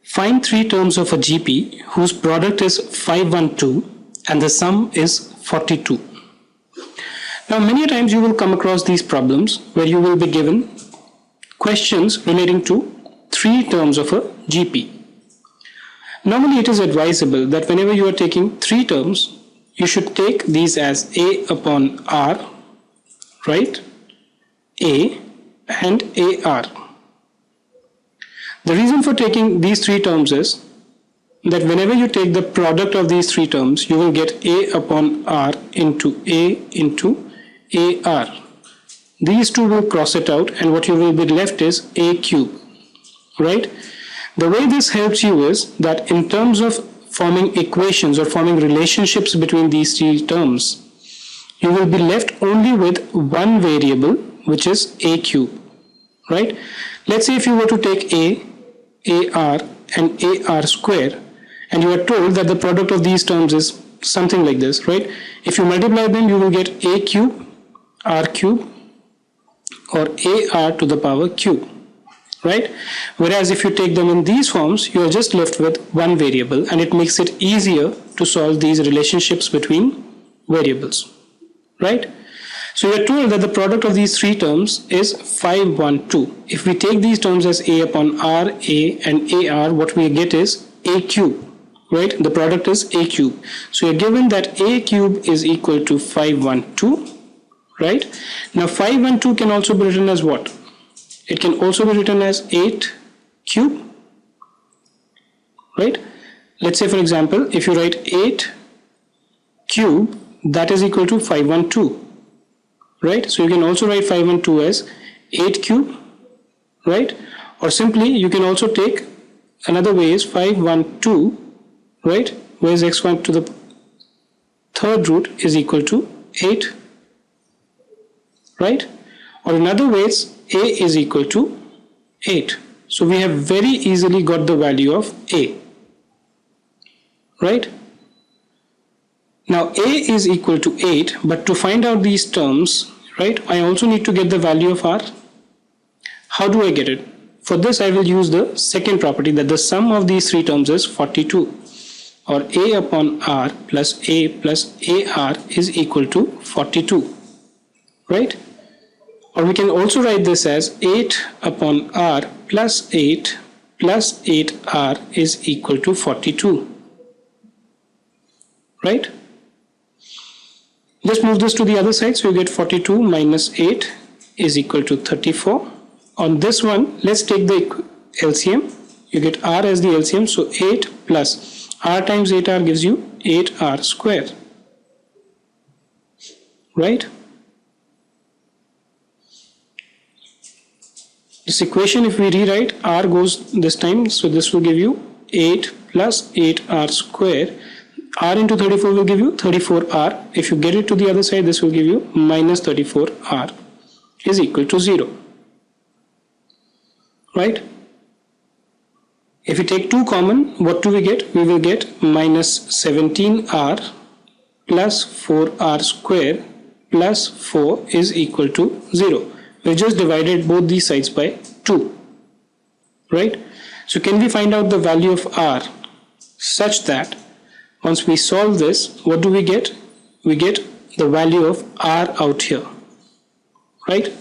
Find three terms of a GP whose product is 512 and the sum is 42. Now, many times you will come across these problems where you will be given questions relating to three terms of a GP. Normally, it is advisable that whenever you are taking three terms, you should take these as A upon R, right? A and AR. The reason for taking these three terms is that whenever you take the product of these three terms, you will get A upon R into A into AR. These two will cross it out and what you will be left is A cube, right? The way this helps you is that in terms of forming equations or forming relationships between these three terms, you will be left only with one variable, which is A cube, right? Let's say if you were to take A, AR and AR square, and you are told that the product of these terms is something like this, right? If you multiply them, you will get A cube, R cube, or AR to the power cube, right? Whereas if you take them in these forms, you are just left with one variable, and it makes it easier to solve these relationships between variables, right? So we are told that the product of these three terms is 512. If we take these terms as A upon R, A and AR, what we get is A cube, right? The product is A cube. So we are given that A cube is equal to 512, right? Now 512 can also be written as what? It can also be written as 8 cube, right? Let's say for example, if you write 8 cube, that is equal to 512. Right? So you can also write 512 as 8 cube, right? Or simply you can also take another way is 512, right? Where is x1 to the third root is equal to 8, right? Or in other ways, A is equal to 8. So we have very easily got the value of A, right? Now A is equal to 8, but to find out these terms, right, I also need to get the value of R. How do I get it? For this I will use the second property, that the sum of these three terms is 42, or A upon R plus A plus AR is equal to 42, right? Or we can also write this as 8 upon R plus 8 plus 8R is equal to 42, right? Just move this to the other side, so you get 42 minus 8 is equal to 34. On this one, let's take the LCM. You get R as the LCM, so 8 plus R times 8R gives you 8R square, right? This equation, if we rewrite, R goes this time, so this will give you 8 plus 8R square. R into 34 will give you 34R. If you get it to the other side, this will give you minus 34R is equal to 0, right? If we take 2 common, what do we get? We will get minus 17R plus 4R square plus 4 is equal to 0. We just divided both these sides by 2, right? So can we find out the value of R such that once we solve this, what do we get? We get the value of R out here, right?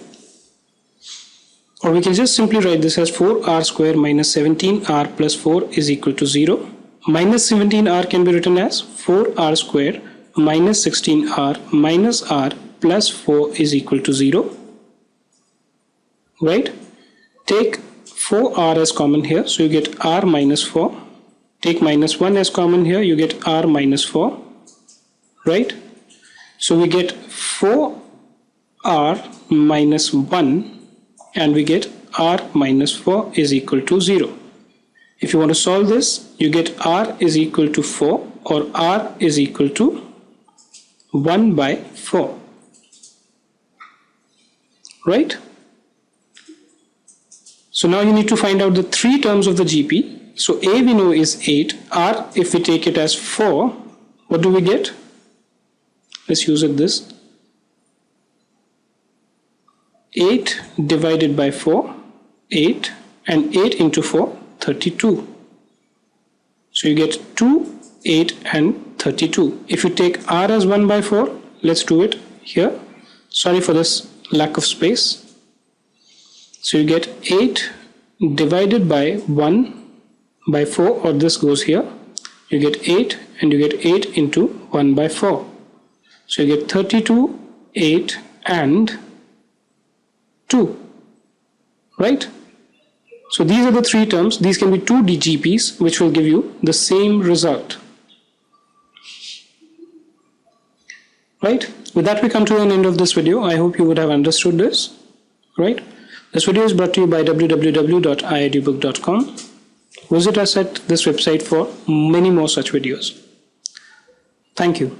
Or we can just simply write this as 4R square minus 17R plus 4 is equal to 0. Minus 17R can be written as 4R square minus 16R minus R plus 4 is equal to 0, right? Take 4R as common here, so you get R minus 4. Take minus 1 as common here, you get R minus 4, right? So we get 4R minus 1 and we get R minus 4 is equal to 0. If you want to solve this, you get R is equal to 4, or R is equal to 1 by 4, right? So now you need to find out the three terms of the GP. So A we know is 8, R if we take it as 4, what do we get? Let's use it this. 8 divided by 4, 8, and 8 into 4, 32, So you get 2, 8 and 32. If you take r as 1 by 4, let's do it here. Sorry for this lack of space. So you get 8 divided by 1 by 4, or this goes here. You get 8 and you get 8 into 1 by 4. So you get 32, 8 and 2. Right? So these are the three terms. These can be two DGPs which will give you the same result. Right? With that we come to an end of this video. I hope you would have understood this. Right? This video is brought to you by www.iedbook.com. Visit us at this website for many more such videos. Thank you.